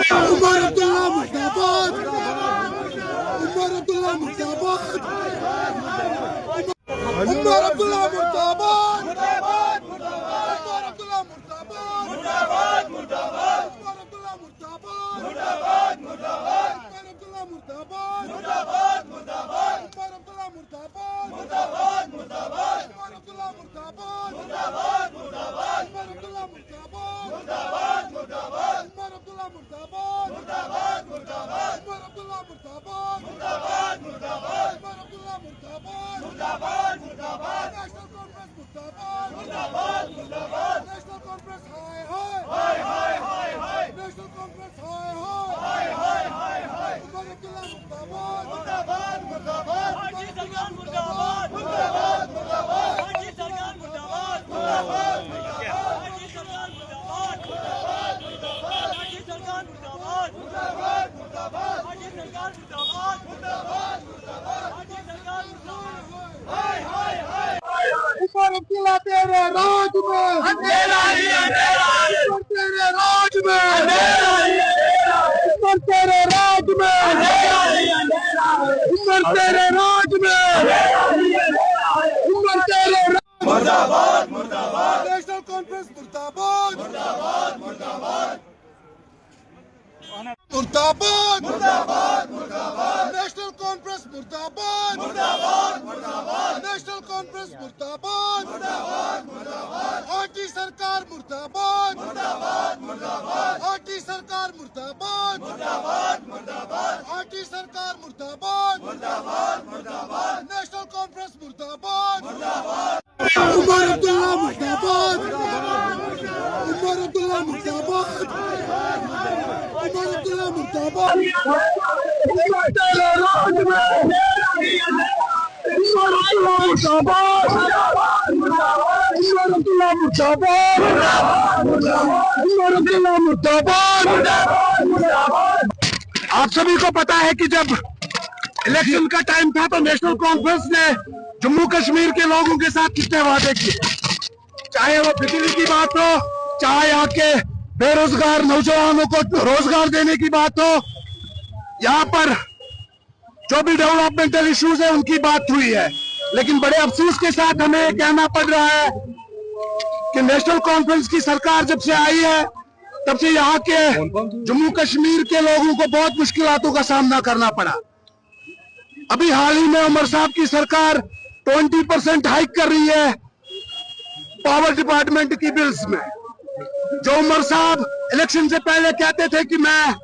उमर अब्दुल्ला मुर्दाबाद, उमर अब्दुल्ला मुर्दाबाद, उमर अब्दुल्ला मुर्दाबाद, उमर अब्दुल्ला मुर्दाबाद, मुर्दाबाद मुर्दाबाद, उमर अब्दुल्ला मुर्दाबाद, मुर्दाबाद मुर्दाबाद, उमर अब्दुल्ला मुर्दाबाद, मुर्दाबाद मुर्दाबाद, उमर अब्दुल्ला मुर्दाबाद, मुर्दाबाद मुर्दाबाद, उमर अब्दुल्ला मुर्दाबाद, मुर्दाबाद मुर्दाबाद, उमर अब्दुल्ला मुर्दाबाद, मुर्दाबाद मुर्दाबाद, उमर अब्दुल्ला मुर्दाबाद, मुर्दाबाद मुर्दाबाद, उमर अब्दुल्ला मुर्दाबाद, मुर्दाबाद मुर्दाबाद, उमर अब्दुल्ला मुर्दाबाद, मुर्दाबाद मुर्दाबाद, नेशनल कॉन्फ्रेंस मुर्दाबाद, मुर्दाबाद मुर्दाबाद, नेशनल कॉन्फ्रेंस हाय हाय हाय हाय हाय, नेशनल कॉन्फ्रेंस हाय हाय हाय हाय हाय, उमर अब्दुल्ला मुर्दाबाद, मुर्दाबाद मुर्दाबाद, हाजी सरकार मुर्दाबाद, मुर्दाबाद मुर्दाबाद, हाजी सरकार मुर्दाबाद, मुर्दाबाद मुर्दाबाद, हाजी सरकार मुर्दाबाद, मुर्दाबाद मुर्दाबाद, हाजी सरकार मुर्दाबाद, मुर्दाबाद मुर्दाबाद, हाजी सरकार मुर्दाबाद, मुर्दाबाद मुर्दाबाद, हाजी सरकार मुर्दाबाद, हाय हाय हाय। उमर अब्दुल्ला तेरे राज में अंधेरा ही अंधेरा है, तेरे राज में अंधेरा ही अंधेरा है, उमर तेरे राज में अंधेरा ही अंधेरा है, उमर तेरे राज में अंधेरा ही अंधेरा है, उमर तेरे मुर्दाबाद मुर्दाबाद, नेशनल कॉन्फ्रेंस मुर्दाबाद, मुर्दाबाद मुर्दाबाद, मुर्दाबाद मुर्दाबाद मुर्दाबाद, नेशनल कॉन्फ्रेंस मुर्दाबाद, मुर्दाबाद मुर्दाबाद, नेशनल कॉन्फ्रेंस मुर्दाबाद, मुर्दाबाद मुर्दाबाद, आरटी सरकार मुर्दाबाद, मुर्दाबाद मुर्दाबाद, आरटी सरकार मुर्दाबाद, मुर्दाबाद मुर्दाबाद, आरटी सरकार मुर्दाबाद, मुर्दाबाद मुर्दाबाद, नेशनल कॉन्फ्रेंस मुर्दाबाद, मुर्दाबाद, उमर अब्दुल्ला मुर्दाबाद, उमर अब्दुल्ला मुर्दाबाद, उमर अब्दुल्ला मुर्दाबाद, उमर तेरे राज में उमर अब्दुल्ला मुर्दाबाद, उमर अब्दुल्ला मुर्दाबाद, उमर अब्दुल्ला मुर्दाबाद। आप सभी को पता है कि जब इलेक्शन का टाइम था तो नेशनल कॉन्फ्रेंस ने जम्मू कश्मीर के लोगों के साथ कितने वादे किए, चाहे वो बिजली की बात हो, चाहे यहाँ के बेरोजगार नौजवानों को रोजगार देने की बात हो, यहाँ पर जो भी डेवलपमेंटल इश्यूज है उनकी बात हुई है। लेकिन बड़े अफसोस के साथ हमें कहना पड़ रहा है कि नेशनल कॉन्फ्रेंस की सरकार जब से आई है तब से यहाँ के जम्मू कश्मीर के लोगों को बहुत मुश्किलों का सामना करना पड़ा। अभी हाल ही में उमर साहब की सरकार 20% हाइक कर रही है पावर डिपार्टमेंट की बिल्स में। जो उमर साहब इलेक्शन से पहले कहते थे कि मैं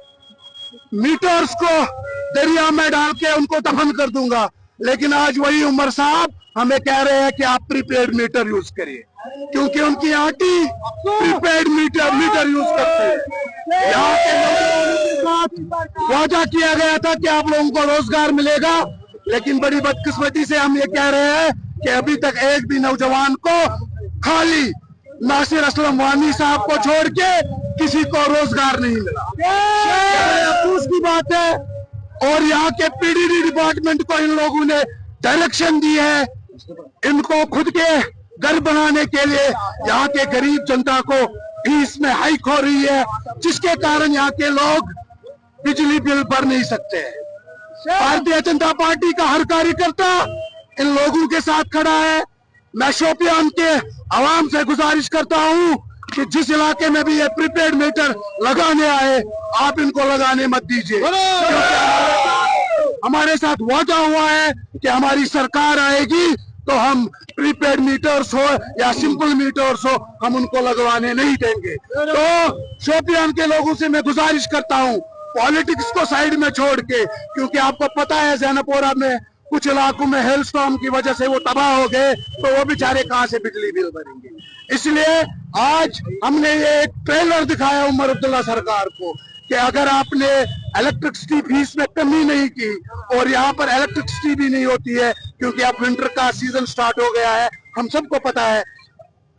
मीटर्स को दरिया में डाल के उनको दफन कर दूंगा, लेकिन आज वही उमर साहब हमें कह रहे हैं कि आप प्रीपेड मीटर यूज करिए, क्योंकि उनकी आंटी प्रीपेड मीटर यूज करते हैं। यहाँ के नौजवानों के साथ वादा किया गया था कि आप लोगों को रोजगार मिलेगा, लेकिन बड़ी बदकिस्मती से हम ये कह रहे हैं कि अभी तक एक भी नौजवान को, खाली नासिर असलम वानी साहब को छोड़ के किसी को रोजगार नहीं मिला। अफसोस की बात है। और यहाँ के पीडीडी डिपार्टमेंट को इन लोगों ने डायरेक्शन दी है इनको खुद के घर बनाने के लिए। यहाँ के गरीब जनता को फीस में हाइक हो रही है, जिसके कारण यहाँ के लोग बिजली बिल भर नहीं सकते। भारतीय जनता पार्टी का हर कार्यकर्ता इन लोगों के साथ खड़ा है। मैं शोपियान के आवाम से गुजारिश करता हूँ कि जिस इलाके में भी ये प्रीपेड मीटर लगाने आए, आप इनको लगाने मत दीजिए। हमारे साथ वादा हुआ है कि हमारी सरकार आएगी तो हम प्रीपेड मीटर्स हो या सिंपल मीटर्स हो, हम उनको लगवाने नहीं देंगे। तो शोपियान के लोगों से मैं गुजारिश करता हूँ, पॉलिटिक्स को साइड में छोड़ के, क्योंकि आपको पता है ज़ैनपोरा में कुछ इलाकों में हेल स्टॉर्म की वजह से वो तबाह हो गए, तो वो बेचारे कहाँ से बिजली बिल भरेंगे। इसलिए आज हमने ये एक ट्रेलर दिखाया उमर अब्दुल्ला सरकार को कि अगर आपने इलेक्ट्रिसिटी फीस में कमी नहीं की, और यहाँ पर इलेक्ट्रिसिटी भी नहीं होती है क्योंकि अब विंटर का सीजन स्टार्ट हो गया है, हम सबको पता है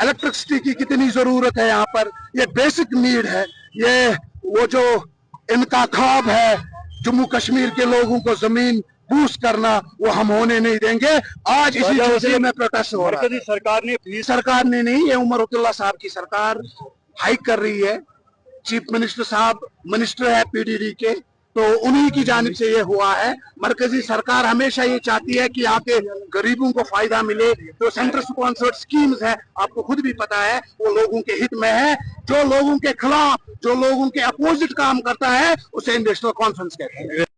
इलेक्ट्रिसिटी की कितनी जरूरत है। यहाँ पर ये बेसिक नीड है, ये वो जो इनका ख्वाब है जम्मू कश्मीर के लोगों को जमीन बूस्ट करना, वो हम होने नहीं देंगे। आज इसी सिलसिले में प्रोटेस्ट हो रहा है। सरकार ने नहीं, ये उमर अब्दुल्ला साहब की सरकार हाइक कर रही है चीफ मिनिस्टर साहब मिनिस्टर है पीडीडी के, तो उन्हीं की जानिब से ये हुआ है। मरकजी सरकार हमेशा ये चाहती है कि यहाँ के गरीबों को फायदा मिले। जो सेंटर स्पॉन्सर्ड स्कीम्स है, आपको खुद भी पता है, वो लोगों के हित में है। जो लोगों के खिलाफ, जो लोगों के अपोजिट काम करता है, उसे नेशनल कॉन्फ्रेंस कहते हैं।